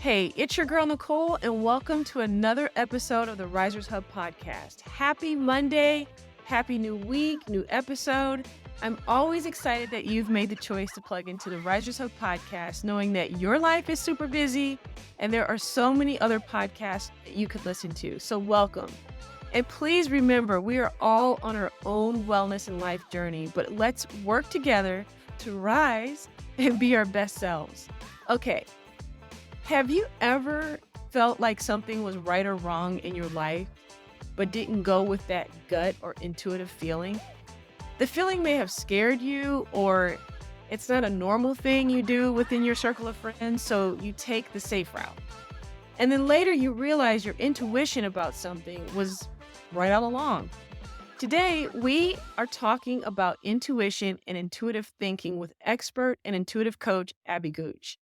Hey, it's your girl Nicole, and welcome to another episode of the Risers Hub podcast. Happy Monday, happy new week, new episode. I'm always excited that you've made the choice to plug into the Risers Hub podcast, knowing that your life is super busy and there are so many other podcasts that you could listen to. So, welcome. And please remember, we are all on our own wellness and life journey, but let's work together to rise and be our best selves. Okay. Have you ever felt like something was right or wrong in your life, but didn't go with that gut or intuitive feeling? The feeling may have scared you, or it's not a normal thing you do within your circle of friends, so you take the safe route. And then later you realize your intuition about something was right all along. Today, we are talking about intuition and intuitive thinking with expert and intuitive coach Abby Gooch.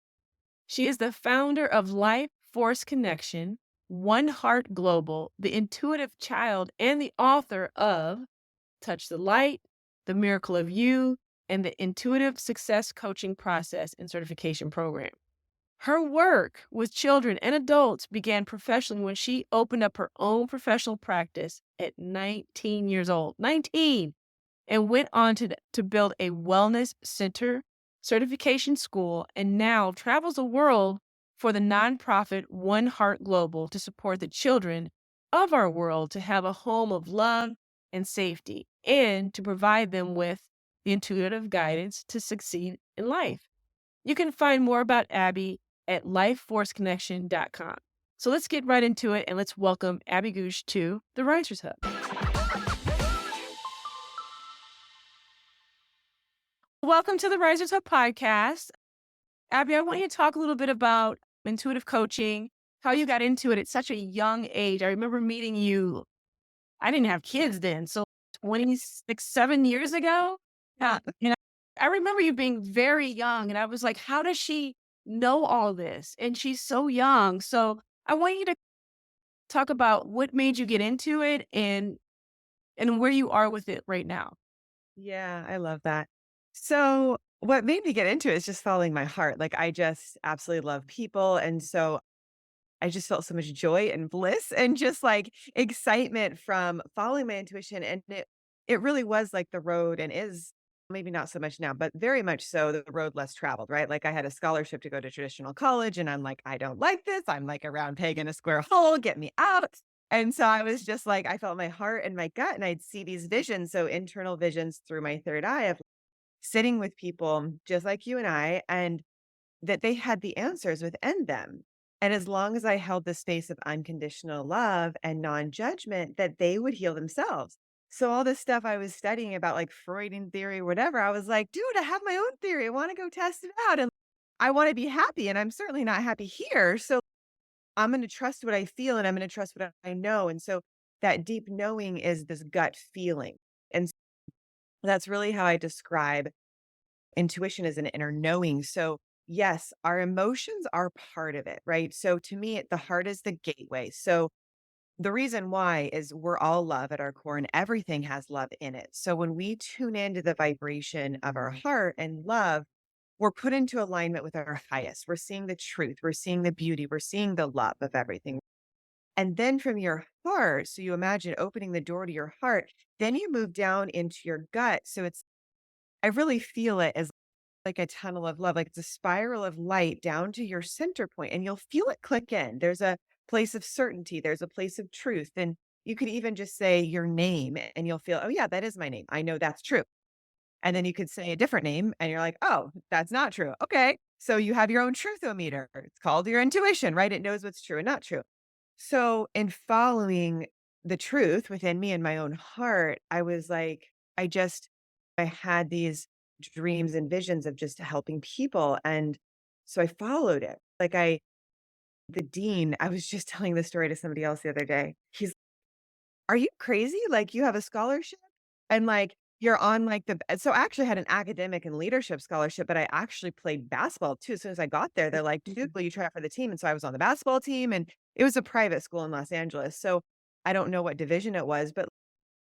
She is the founder of Life Force Connection, One Heart Global, The Intuitive Child, and the author of Touch the Light, The Miracle of You, and the Intuitive Success Coaching Process and Certification Program. Her work with children and adults began professionally when she opened up her own professional practice at 19 years old, 19, and went on to build a wellness center, certification school, and now travels the world for the nonprofit One Heart Global to support the children of our world to have a home of love and safety and to provide them with the intuitive guidance to succeed in life. You can find more about Abby at lifeforceconnection.com. So let's get right into it and let's welcome Abby Gooch to the Risers Hub. Welcome to the Risers Hub podcast. Abby, I want you to talk a little bit about intuitive coaching, how you got into it at such a young age. I remember meeting you. I didn't have kids then, so 26, 7 years ago. Yeah. I remember you being very young, and I was like, how does she know all this? And she's so young. So I want you to talk about what made you get into it and where you are with it right now. Yeah, I love that. So, what made me get into it is just following my heart. Like, I just absolutely love people. And so I just felt so much joy and bliss and just like excitement from following my intuition. And it really was like the road and is maybe not so much now, but very much so the road less traveled, right? Like, I had a scholarship to go to traditional college, and I'm like, I don't like this. I'm like a round peg in a square hole. Get me out. And so I was just like, I felt my heart and my gut, and I'd see these visions. So, internal visions through my third eye of sitting with people just like you and I, and that they had the answers within them. And as long as I held the space of unconditional love and non-judgment, that they would heal themselves. So all this stuff I was studying about like Freudian theory, whatever, I was like, dude, I have my own theory. I want to go test it out. And I want to be happy. And I'm certainly not happy here. So I'm going to trust what I feel, and I'm going to trust what I know. And so that deep knowing is this gut feeling. And that's really how I describe intuition as an inner knowing. So, yes, our emotions are part of it, right? So, to me, the heart is the gateway. So, the reason why is we're all love at our core, and everything has love in it. So, when we tune into the vibration of our heart and love, we're put into alignment with our highest. We're seeing the truth, we're seeing the beauty, we're seeing the love of everything. And then from your heart, so you imagine opening the door to your heart, then you move down into your gut. So, I really feel it as like a tunnel of love, like it's a spiral of light down to your center point, and you'll feel it click in. There's a place of certainty, there's a place of truth. And you could even just say your name and you'll feel, oh, yeah, that is my name. I know that's true. And then you could say a different name and you're like, oh, that's not true. Okay. So you have your own truthometer. It's called your intuition, right? It knows what's true and not true. So in following the truth within me and my own heart, I was like, I had these dreams and visions of just helping people. And so I followed it. The dean, I was just telling this story to somebody else the other day. He's, are you crazy? Like, you have a scholarship and like you're on like so I actually had an academic and leadership scholarship, but I actually played basketball too. As soon as I got there, they're like, dude, will you try out for the team? And so I was on the basketball team, and it was a private school in Los Angeles. So I don't know what division it was, but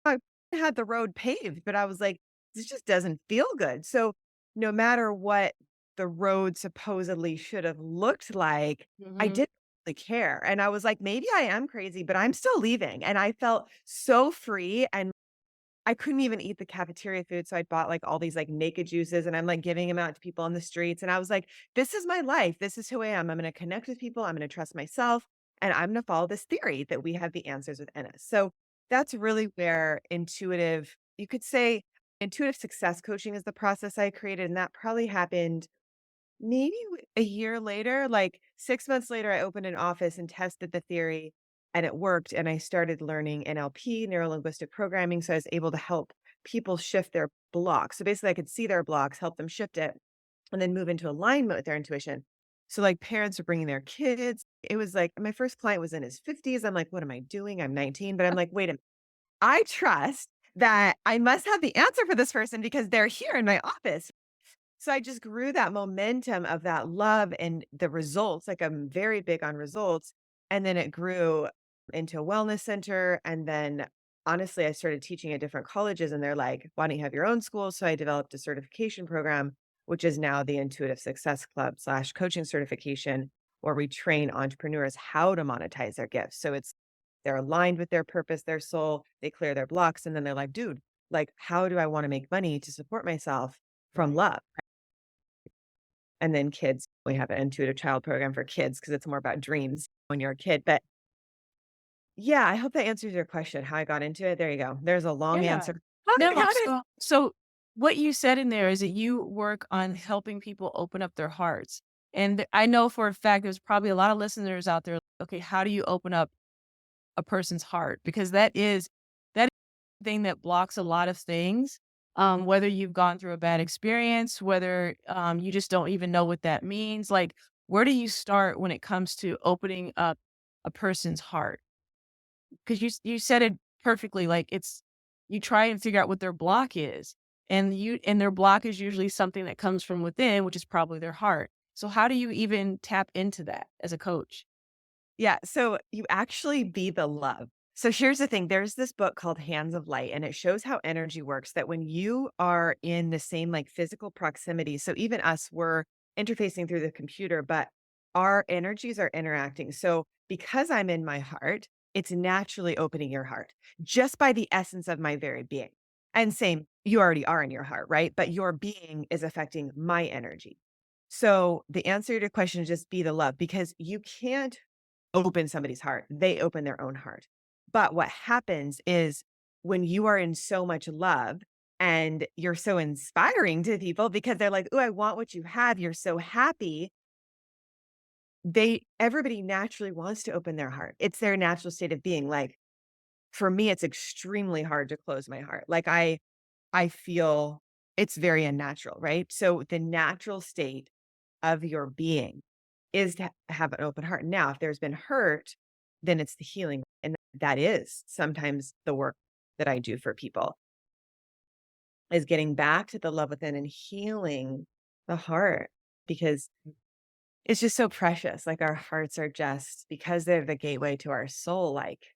I had the road paved, but I was like, this just doesn't feel good. So no matter what the road supposedly should have looked like, I Hmm. didn't really care. And I was like, maybe I am crazy, but I'm still leaving. And I felt so free and I couldn't even eat the cafeteria food, so I bought, like, all these, like, naked juices, and I'm, like, giving them out to people on the streets, and I was like, "This is my life. This is who I am. I'm gonna connect with people. I'm gonna trust myself, and I'm gonna follow this theory that we have the answers within us." So, that's really where you could say intuitive success coaching is the process I created, and that probably happened maybe a year later, like 6 months later, I opened an office and tested the theory, and it worked, and I started learning NLP, neuro-linguistic programming, so I was able to help people shift their blocks. So, basically, I could see their blocks, help them shift it, and then move into alignment with their intuition. So, like, parents are bringing their kids. It was like my first client was in his 50s. I'm like, "What am I doing? I'm 19." But I'm like, "Wait a minute. I trust that I must have the answer for this person because they're here in my office." So I just grew that momentum of that love and the results, like, I'm very big on results, and then it grew into a wellness center, and then, honestly, I started teaching at different colleges, and they're like, "Why don't you have your own school?" So I developed a certification program, which is now the Intuitive Success Club/coaching certification, where we train entrepreneurs how to monetize their gifts. So they're aligned with their purpose, their soul, they clear their blocks, and then they're like, "Dude, like, how do I wanna make money to support myself from Right. love?" And then kids, we have an intuitive child program for kids because it's more about dreams when you're a kid. But yeah, I hope that answers your question, how I got into it. There you go. There's a long Yeah. answer. How No, did so what you said in there is that you work on helping people open up their hearts. And I know for a fact there's probably a lot of listeners out there, okay, how do you open up a person's heart? Because that is the thing that blocks a lot of things. Whether you've gone through a bad experience, whether you just don't even know what that means. Like, where do you start when it comes to opening up a person's heart? Because you said it perfectly, like, it's you try and figure out what their block is, and their block is usually something that comes from within, which is probably their heart. So how do you even tap into that as a coach? Yeah, so you actually be the love. So here's the thing, there's this book called Hands of Light, and it shows how energy works, that when you are in the same, like, physical proximity, so even us, we're interfacing through the computer, but our energies are interacting. So because I'm in my heart, it's naturally opening your heart just by the essence of my very being. And same, you already are in your heart, right? But your being is affecting my energy. So the answer to your question is just be the love because you can't open somebody's heart. They open their own heart. But what happens is when you are in so much love and you're so inspiring to people because they're like, "Ooh, I want what you have. You're so happy." Everybody naturally wants to open their heart. It's their natural state of being. Like for me, it's extremely hard to close my heart. Like I feel it's very unnatural, right? So the natural state of your being is to have an open heart. Now, if there's been hurt, then it's the healing. And that is sometimes the work that I do for people is getting back to the love within and healing the heart because it's just so precious. Like our hearts are just because they're the gateway to our soul, like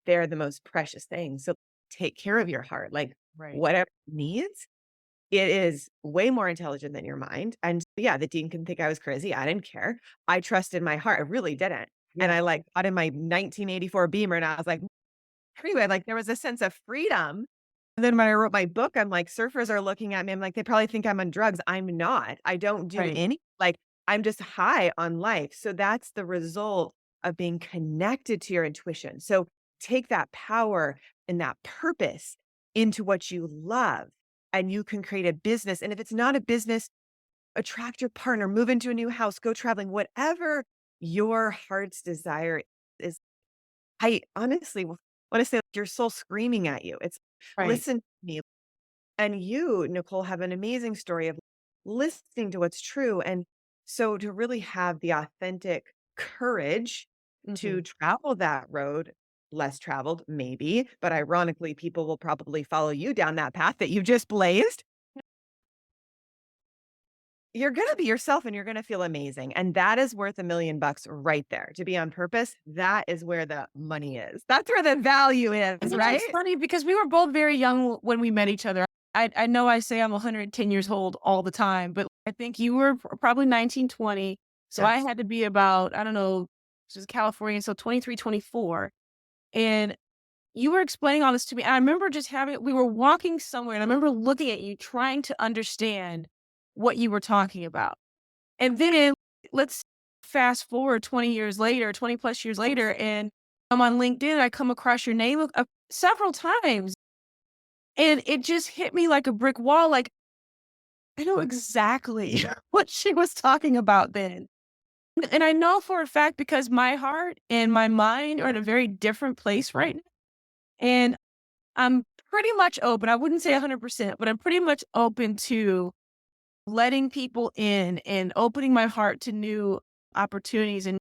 they're the most precious thing. So take care of your heart, like Right. whatever it needs. It is way more intelligent than your mind, and yeah, the dean can think I was crazy, I didn't care. I trusted my heart, I really didn't, and Yeah. I, like, got in my 1984 Beamer, and I was like, anyway, like, there was a sense of freedom, and then when I wrote my book, I'm like, surfers are looking at me, I'm like, "They probably think I'm on drugs." I'm not, I don't do Right. any like, I'm just high on life, so that's the result of being connected to your intuition, so take that power and that purpose into what you love, and you can create a business, and if it's not a business, attract your partner, move into a new house, go traveling, whatever your heart's desire is. I honestly wanna say, like, your soul screaming at you. It's, Right. "Listen to me." And you, Nicole, have an amazing story of listening to what's true, and so to really have the authentic courage to Mhm. travel that road, less traveled, maybe, but ironically, people will probably follow you down that path that you just blazed. You're gonna be yourself and you're gonna feel amazing, and that is worth $1,000,000 right there. To be on purpose, that is where the money is. That's where the value is, You know, right? it's funny because we were both very young when we met each other. I know I say I'm 110 years old all the time, but I think you were probably 19, 20. So I Yes. had to be about, I don't know, this is California, so 23, 24. And you were explaining all this to me. And I remember just having, we were walking somewhere and I remember looking at you trying to understand what you were talking about. And then let's fast forward 20 years later, 20 plus years later, and I'm on LinkedIn and I come across your name several times. And it just hit me like a brick wall. Like, I know exactly what she was talking about then. And I know for a fact because my heart and my mind are in a very different place right now. And I'm pretty much open. I wouldn't say 100%, but I'm pretty much open to letting people in and opening my heart to new opportunities and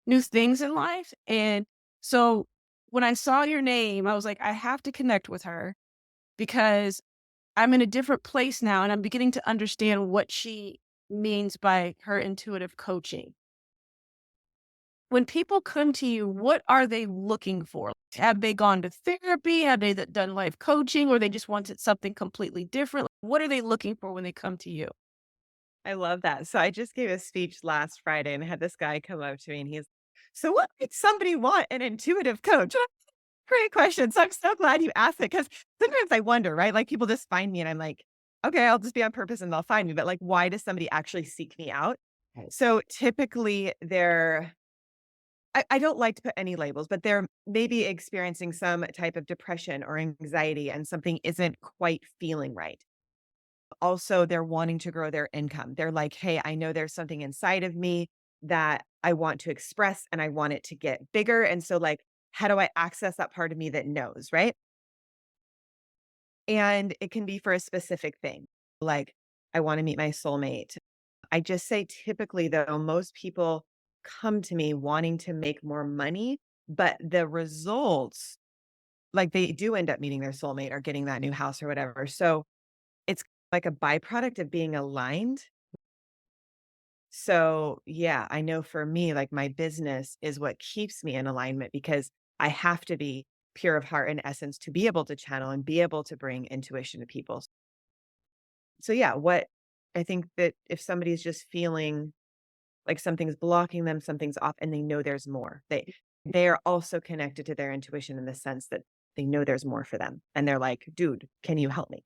new things in life. And so when I saw your name, I was like, I have to connect with her because I'm in a different place now and I'm beginning to understand what she means by her intuitive coaching. When people come to you, what are they looking for? Have they gone to therapy? Have they done life coaching or they just wanted something completely different? What are they looking for when they come to you? I love that. So I just gave a speech last Friday and I had this guy come up to me and he's, so what makes somebody want an intuitive coach? Great question. So I'm so glad you asked it because sometimes I wonder, right? Like people just find me and I'm like, okay, I'll just be on purpose and they'll find me. But like, why does somebody actually seek me out? Right. So typically I don't like to put any labels, but they're maybe experiencing some type of depression or anxiety and something isn't quite feeling right. Also, they're wanting to grow their income. They're like, hey, I know there's something inside of me that I want to express and I want it to get bigger. And so, like, how do I access that part of me that knows, right? And it can be for a specific thing. Like, I want to meet my soulmate. I just say typically, though, most people come to me wanting to make more money, but the results, like, they do end up meeting their soulmate or getting that new house or whatever. So it's like a byproduct of being aligned. So, yeah, I know for me, like, my business is what keeps me in alignment because I have to be pure of heart and essence to be able to channel and be able to bring intuition to people. So, yeah, what I think that if somebody's just feeling like something's blocking them, something's off, and they know there's more, they are also connected to their intuition in the sense that they know there's more for them. And they're like, dude, can you help me?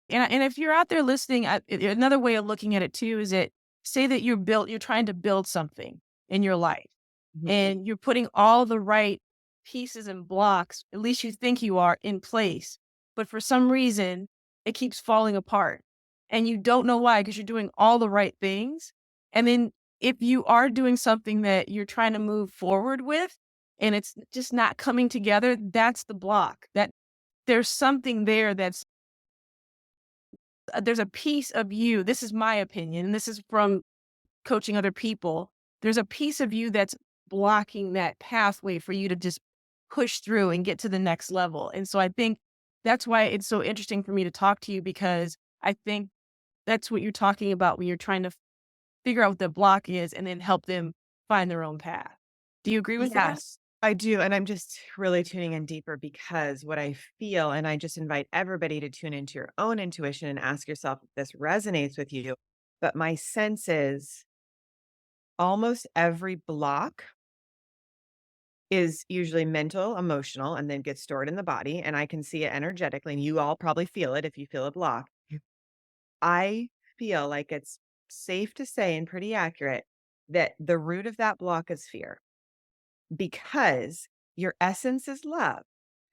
And if you're out there listening, another way of looking at it too is that say that you're trying to build something in your life Mhm. and you're putting all the right pieces and blocks, at least you think you are, in place. But for some reason, it keeps falling apart. And you don't know why because you're doing all the right things. And then if you are doing something that you're trying to move forward with and it's just not coming together, that's the block. That there's something there that's there's a piece of you. This is my opinion, and this is from coaching other people. There's a piece of you that's blocking that pathway for you to just push through and get to the next level. And so I think that's why it's so interesting for me to talk to you because I think that's what you're talking about when you're trying to figure out what the block is and then help them find their own path. Do you agree with that? Yes, I do. And I'm just really tuning in deeper because what I feel, and I just invite everybody to tune into your own intuition and ask yourself if this resonates with you. But my sense is almost every block is usually mental, emotional, and then gets stored in the body. And I can see it energetically. And you all probably feel it if you feel a block. I feel like it's safe to say and pretty accurate that the root of that block is fear because your essence is love.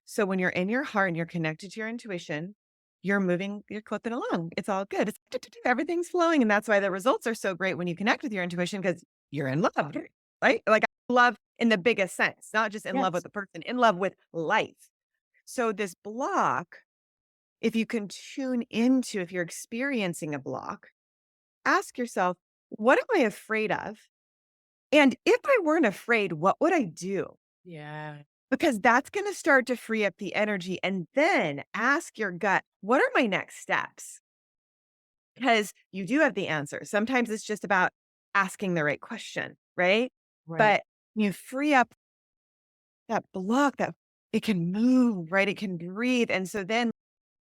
So when you're in your heart and you're connected to your intuition, you're clipping along. It's all good. It's everything's flowing. And that's why the results are so great when you connect with your intuition because you're in love, right? Like love in the biggest sense, not just in love with Yes. the person, in love with life. So this block, if you can tune into, if you're experiencing a block, ask yourself, what am I afraid of? And if I weren't afraid, what would I do? Yeah. Because that's gonna start to free up the energy, and then ask your gut, "What are my next steps?" Because you do have the answer. Sometimes it's just about asking the right question, right? Right. But you free up that block that it can move, right? It can breathe, and so then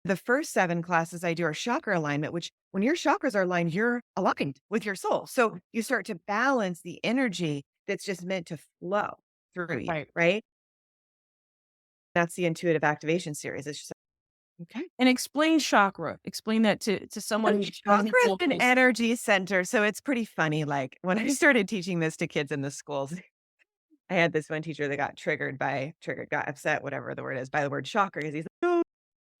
The first 7 classes I do are chakra alignment, which when your chakras are aligned, you're aligned with your soul. So you start to balance the energy that's just meant to flow through you, Right. right? That's the intuitive activation series. It's just like, okay. And explain chakra. Explain that to So someone who doesn't chakra is know an this. energy center. So it's pretty funny. Like when I started teaching this to kids in the schools, I had this one teacher that got got upset, whatever the word is, by the word chakra because he's like, "No,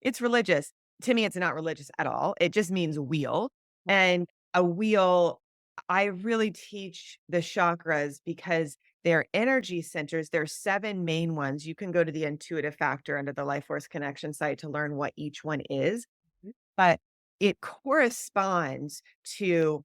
it's religious." To me, it's not religious at all. It just means wheel. And a wheel, I really teach the chakras because they're energy centers. There's 7 main ones. You can go to the intuitive factor under the Life Force Connection site to learn what each one is, but it corresponds to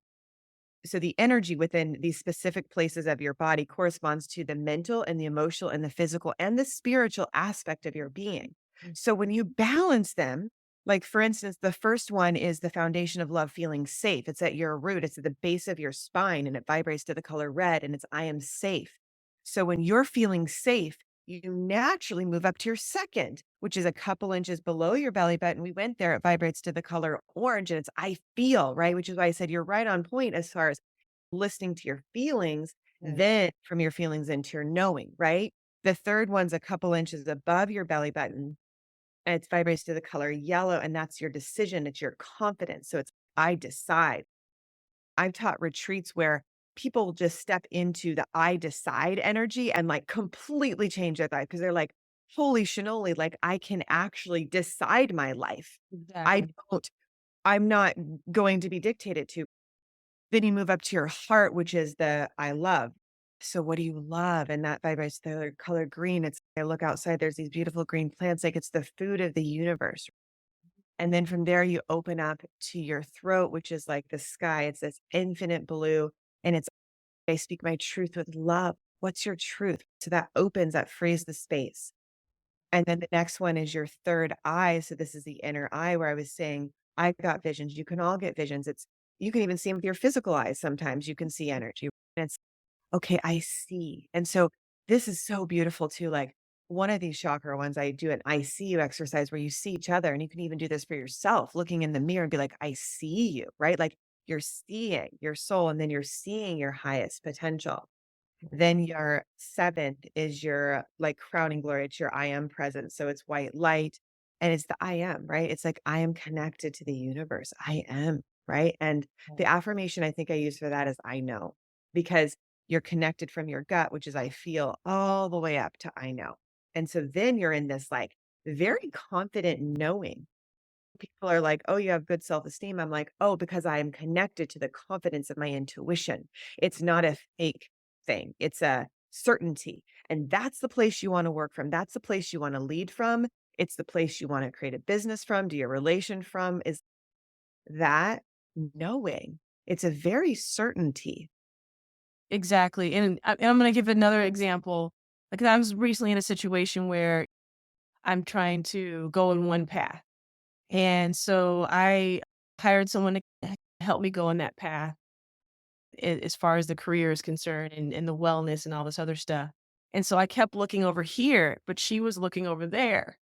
the energy within these specific places of your body corresponds to the mental and the emotional and the physical and the spiritual aspect of your being. So when you balance them, like for instance, the first one is the foundation of love, feeling safe. It's at your root, it's at the base of your spine, and it vibrates to the color red, and it's I am safe. So when you're feeling safe, you naturally move up to your second, which is a couple inches below your belly button. We went there, it vibrates to the color orange, and it's I feel, right? Which is why I said you're right on point as far as listening to your feelings, then from your feelings into your knowing, right? The third one's a couple inches above your belly button, and it vibrates to the color yellow, and that's your decision. It's your confidence. So it's I decide. I've taught retreats where people just step into the I decide energy and like completely change their life because they're like, holy cannoli, like I can actually decide my life. I Exactly. don't, I'm not going to be dictated to. Then you move up to your heart, which is the I love. So what do you love? And that vibrates the color green. It's I look outside, there's these beautiful green plants, like it's the food of the universe. And then from there you open up to your throat, which is like the sky. It's this infinite blue. And it's I speak my truth with love. What's your truth? So that opens, that frees the space. And then the next one is your third eye. So this is the inner eye where I was saying, I got visions. You can all get visions. It's you can even see them with your physical eyes. Sometimes you can see energy. And it's okay, I see. And so this is so beautiful too. Like one of these chakra ones, I do an I see you exercise where you see each other. And you can even do this for yourself, looking in the mirror and be like, I see you, right? Like you're seeing your soul and then you're seeing your highest potential. Then your seventh is your like crowning glory. It's your I am presence. So it's white light and it's the I am, right? It's like I am connected to the universe. I am, right? And the affirmation I think I use for that is I know because you're connected from your gut, which is I feel all the way up to I know. And so then you're in this like very confident knowing. People are like, "Oh, you have good self-esteem." I'm like, "Oh, because I am connected to the confidence of my intuition. It's not a fake thing. It's a certainty." And that's the place you wanna work from. That's the place you wanna lead from. It's the place you wanna create a business from, do your relation from, is that knowing. It's a very certainty. Exactly. And I'm gonna give another example. Like I was recently in a situation where I'm trying to go in one path. And so I hired someone to help me go in that path as far as the career is concerned and the wellness and all this other stuff. And so I kept looking over here, but she was looking over there.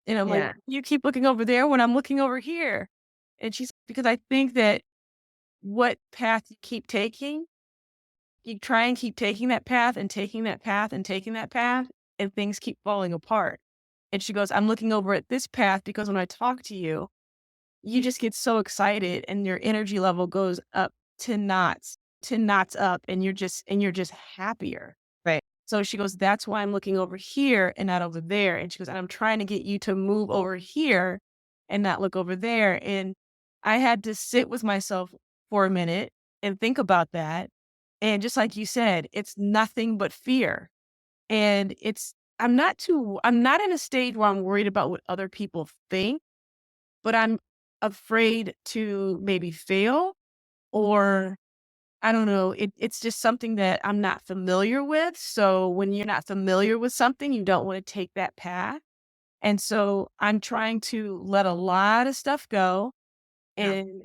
And I'm like, Yeah. you keep looking over there when I'm looking over here. And she's because I think that what path you keep taking, you try and keep taking that path and taking that path and taking that path, and things keep falling apart. And she goes, I'm looking over at this path because when I talk to you, you just get so excited and your energy level goes up to knots up, and you're just happier. Right. So she goes, "That's why I'm looking over here and not over there." And she goes, "And I'm trying to get you to move over here and not look over there." And I had to sit with myself for a minute and think about that. And just like you said, it's nothing but fear. And I'm not in a stage where I'm worried about what other people think, but I'm afraid to maybe fail or I don't know, it's just something that I'm not familiar with, so when you're not familiar with something, you don't wanna take that path, and so I'm trying to let a lot of stuff go Yeah. and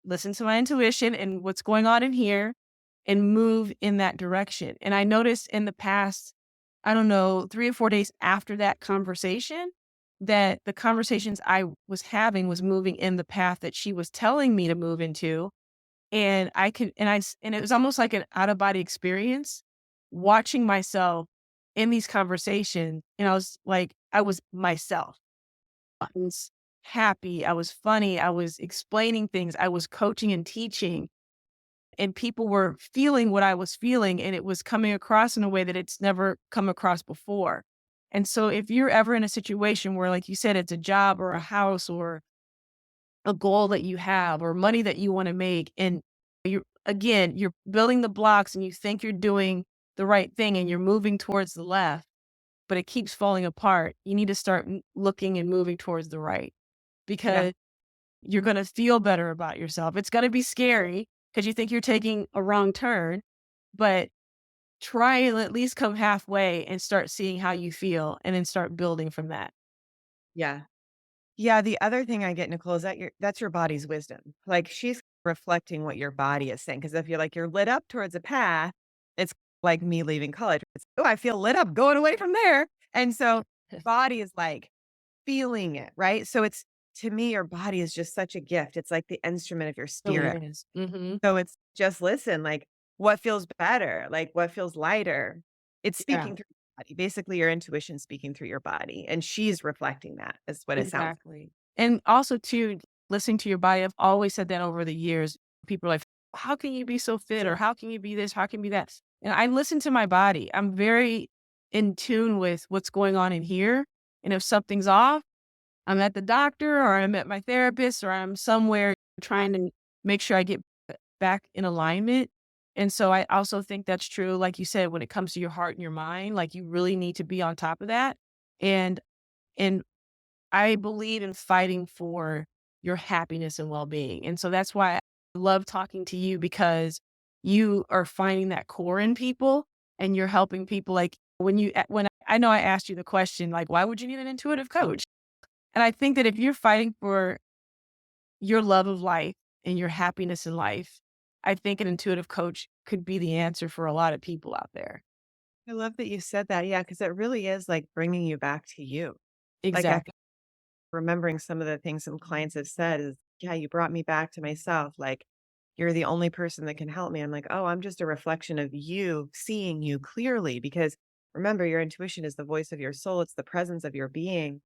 listen to my intuition and what's going on in here and move in that direction, and I noticed in the past, I don't know, 3 or 4 days after that conversation, that the conversations I was having was moving in the path that she was telling me to move into. And I could, and it was almost like an out of body experience watching myself in these conversations. And I was like, I was myself. I was happy. I was funny. I was explaining things. I was coaching and teaching, and people were feeling what I was feeling, and it was coming across in a way that it's never come across before. And so if you're ever in a situation where, like you said, it's a job or a house or a goal that you have or money that you want to make, and you're building the blocks and you think you're doing the right thing and you're moving towards the left, but it keeps falling apart, you need to start looking and moving towards the right, Yeah. because you're going to feel better about yourself. It's going to be scary because you think you're taking a wrong turn, but try and at least come halfway and start seeing how you feel and then start building from that. Yeah. Yeah, the other thing I get, Nicole, is that that's your body's wisdom. Like, she's reflecting what your body is saying. Because if you're lit up towards a path, it's like me leaving college. It's, "Oh, I feel lit up going away from there." And so body is, like, feeling it, right? So it's to me, your body is just such a gift. It's like the instrument of your Really spirit. is. Mhm. So it's just listen, like, what feels better? Like, what feels lighter? It's Yeah. speaking through your body. Basically, your intuition speaking through your body, and she's reflecting that is what it sounds. Exactly. And also too, listening to your body, I've always said that over the years. People are like, "How can you be so fit?" Or "How can you be this? How can you be that?" And I listen to my body. I'm very in tune with what's going on in here. And if something's off, I'm at the doctor or I'm at my therapist or I'm somewhere trying to make sure I get back in alignment. And so I also think that's true, like you said, when it comes to your heart and your mind, like you really need to be on top of that. And and I believe in fighting for your happiness and well-being. And so that's why I love talking to you, because you are finding that core in people and you're helping people. Like when I know I asked you the question, like, why would you need an intuitive coach? And I think that if you're fighting for your love of life and your happiness in life, I think an intuitive coach could be the answer for a lot of people out there. I love that you said that. Yeah, because it really is like bringing you back to you. Like, I Exactly. remembering some of the things some clients have said is, "Yeah, you brought me back to myself. Like, you're the only person that can help me." I'm like, "Oh, I'm just a reflection of you seeing you clearly." Because remember, your intuition is the voice of your soul, it's the presence of your being.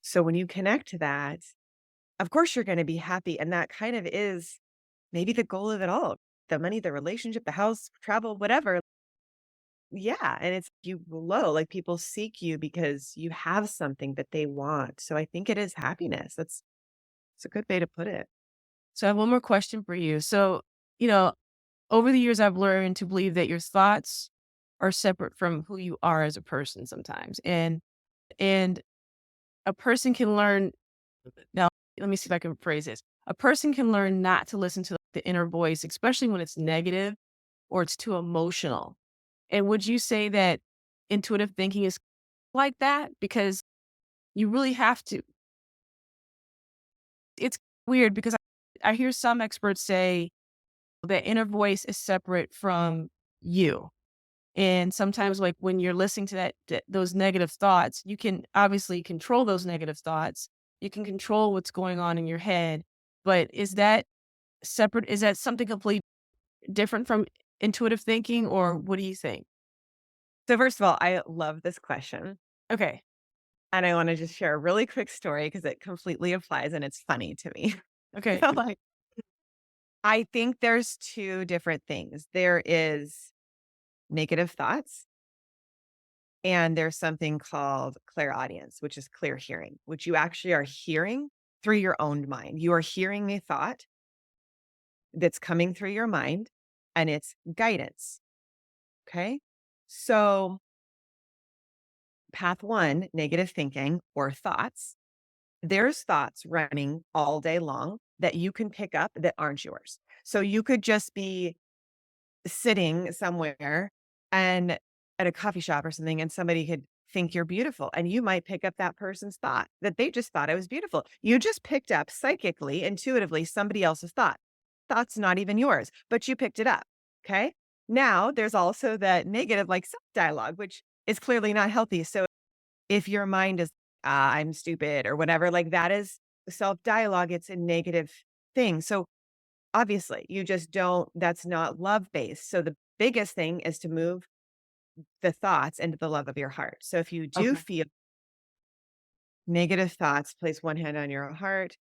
So when you connect to that, of course, you're going to be happy. And that kind of is maybe the goal of it all, the money, the relationship, the house, travel, whatever. Yeah, and it's you glow, like, people seek you because you have something that they want, so I think it is happiness, that's it's a good way to put it. So I have one more question for you. So, you know, over the years, I've learned to believe that your thoughts are separate from who you are as a person sometimes. And a person can learn now, let me see if I can phrase this. A person can learn not to listen to the inner voice, especially when it's negative or it's too emotional. And would you say that intuitive thinking is like that? Because you really have to. It's weird because I hear some experts say that inner voice is separate from you. And sometimes, like when you're listening to those negative thoughts, you can obviously control those negative thoughts. You can control what's going on in your head. But is that separate? Is that something completely different from intuitive thinking, or what do you think? So first of all, I love this question, Okay. and I wanna just share a really quick story because it completely applies and it's funny to me. Okay. So, like, I think there's 2 different things. There is negative thoughts, and there's something called clairaudience, which is clear hearing, which you actually are hearing through your own mind. You are hearing a thought that's coming through your mind, and it's guidance, okay? So, path 1, negative thinking or thoughts, there's thoughts running all day long that you can pick up that aren't yours. So, you could just be sitting somewhere and at a coffee shop or something, and somebody could think you're beautiful, and you might pick up that person's thought that they just thought I was beautiful. You just picked up psychically, intuitively somebody else's thought. Thought's not even yours, but you picked it up. Okay. Now there's also that negative, like self dialogue, which is clearly not healthy. So if your mind is, I'm stupid or whatever. Like that is self dialogue. It's a negative thing. So obviously, you just don't, that's not love based. So the biggest thing is to move the thoughts into the love of your heart. So if you do Okay. feel negative thoughts, place one hand on your heart,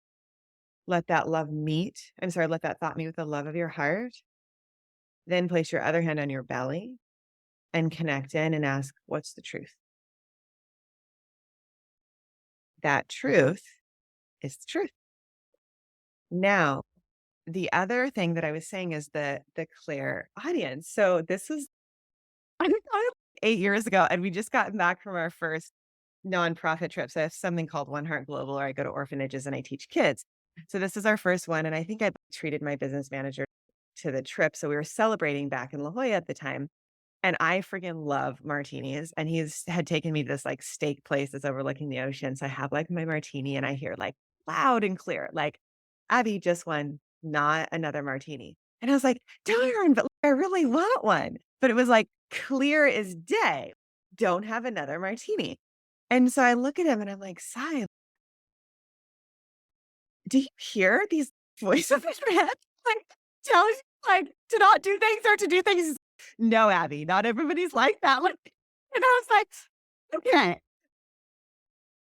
let that love meet. I'm sorry, let that thought meet with the love of your heart. Then place your other hand on your belly and connect in and ask, what's the truth? That truth is the truth. Now, the other thing that I was saying is the clear audience. So this was I think I 8 years ago, and we just gotten back from our first nonprofit trips. I have something called One Heart Global, where I go to orphanages and I teach kids. So this is our first one, and I think I treated my business manager to the trip. So we were celebrating back in La Jolla at the time, and I freaking love martinis. And he's had taken me to this like steak place that's overlooking the ocean. So I have like my martini, and I hear like loud and clear, like Abby just won, not another martini. And I was like, darn, but I really want one. But it was like clear as day. Don't have another martini. And so I look at him and I'm like, "Si, do you hear these voices in your head? Like, telling you, like, to not do things or to do things?" "No, Abby, not everybody's like that." Like, and I was like, "Okay,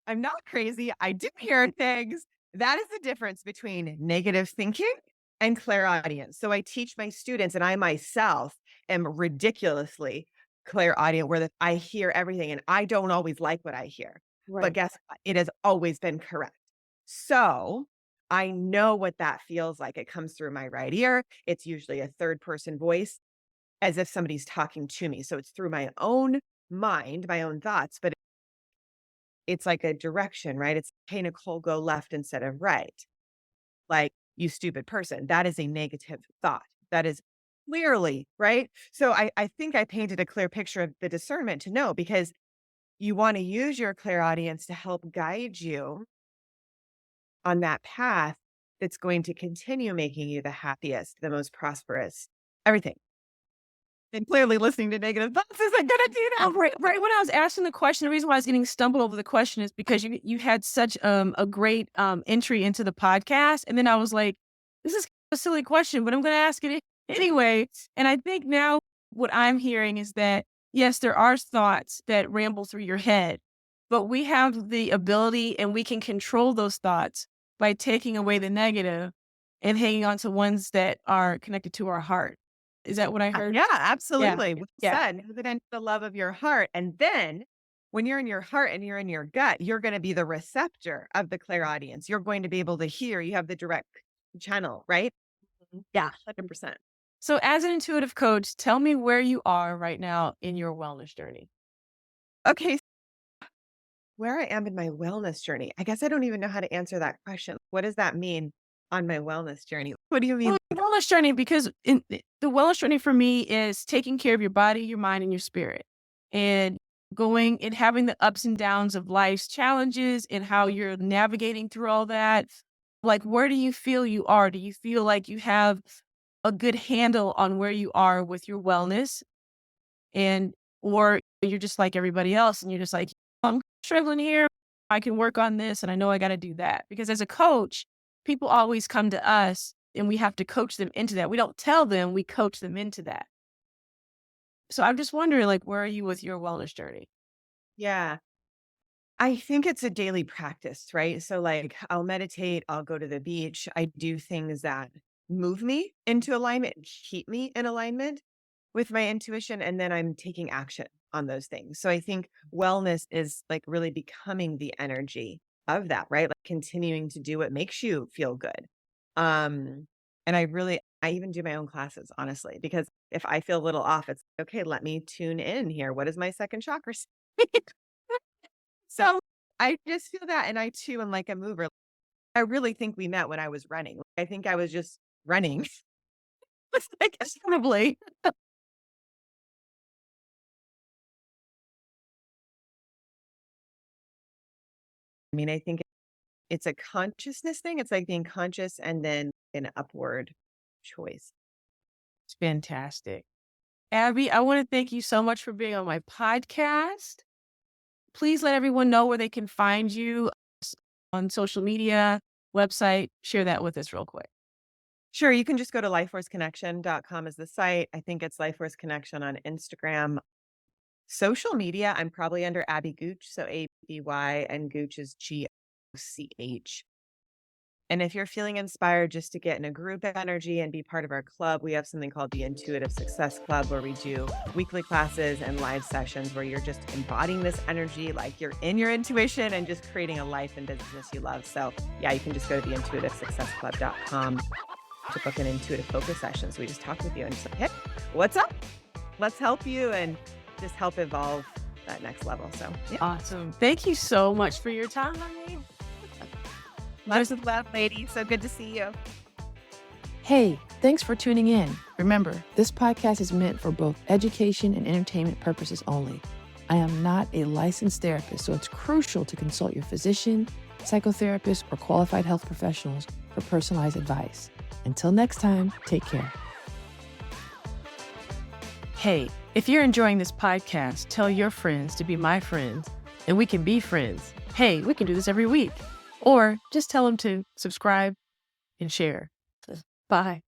I'm not crazy. I do hear things." That is the difference between negative thinking and clairaudience. So I teach my students, and I myself am ridiculously clairaudient, where that I hear everything and I don't always like what I hear. But Right. guess what? It has always been correct. So I know what that feels like. It comes through my right ear. It's usually a third person voice as if somebody's talking to me. So it's through my own mind, my own thoughts, but it's like a direction, right? It's, "Hey, Nicole, go left instead of right." Like, "You stupid person." That is a negative thought. That is clearly, right? So I think I painted a clear picture of the discernment to know, because you wanna use your clairaudience to help guide you on that path that's going to continue making you the happiest, the most prosperous, everything. And clearly listening to negative thoughts isn't gonna do that. Right when I was asking the question, the reason why I was getting stumbled over the question is because you had such a great entry into the podcast, and then I was like, this is a silly question, but I'm going to ask it anyway. And I think now what I'm hearing is that yes, there are thoughts that ramble through your head, but we have the ability and we can control those thoughts by taking away the negative and hanging on to ones that are connected to our heart. Is that what I heard? Yeah, Yeah. absolutely. Well Yeah. said. Know that into the love of your heart. And then when you're in your heart and you're in your gut, you're going to be the receptor of the clairaudience. You're going to be able to hear. You have the direct channel, right? Yeah, 100%. So, as an intuitive coach, tell me where you are right now in your wellness journey. Okay, where I am in my wellness journey, I guess I don't even know how to answer that question. What does that mean on my wellness journey? What do you mean? Well, wellness journey, because the wellness journey for me is taking care of your body, your mind, and your spirit, and going and having the ups and downs of life's challenges and how you're navigating through all that. Like, where do you feel you are? Do you feel like you have a good handle on where you are with your wellness? And or you're just like everybody else and you're just like, I'm struggling here. I can work on this and I know I got to do that. Because as a coach, people always come to us and we have to coach them into that. We don't tell them, we coach them into that. So I'm just wondering, like, where are you with your wellness journey? Yeah. I think it's a daily practice, right? So, like, I'll meditate, I'll go to the beach, I do things that move me into alignment, keep me in alignment with my intuition, and then I'm taking action on those things. So, I think wellness is like really becoming the energy of that, right? Like continuing to do what makes you feel good. Um, and I even do my own classes, honestly, because if I feel a little off, it's okay, let me tune in here. What is my second chakra? So, I just feel that, and I too am like a mover. I really think we met when I was running. Like, I think I was just running. It's like, probably. I mean, I think it's a consciousness thing. It's like being conscious and then an upward choice. It's fantastic. Abby, I want to thank you so much for being on my podcast. please let everyone know where they can find you on social media, website. Share that with us real quick. Sure, you can just go to lifeforceconnection.com is the site. I think it's Lifeforce Connection on Instagram. Social media, I'm probably under Abby Gooch, so ABY, and Gooch is GOCH. And if you're feeling inspired just to get in a group energy and be part of our club, we have something called the Intuitive Success Club where we do weekly classes and live sessions where you're just embodying this energy, like you're in your intuition and just creating a life and business you love. So yeah, you can just go to theintuitivesuccessclub.com to book an intuitive focus session. So we just talk with you and just like, hey, what's up? Let's help you and just help evolve that next level. So yeah. Awesome. Thank you so much for your time. Lots of love, lady. So good to see you. Hey, thanks for tuning in. Remember, this podcast is meant for both education and entertainment purposes only. I am not a licensed therapist, so it's crucial to consult your physician, psychotherapist, or qualified health professionals for personalized advice. Until next time, take care. Hey, if you're enjoying this podcast, tell your friends to be my friends, and we can be friends. Hey, we can do this every week. Or just tell them to subscribe and share. Bye.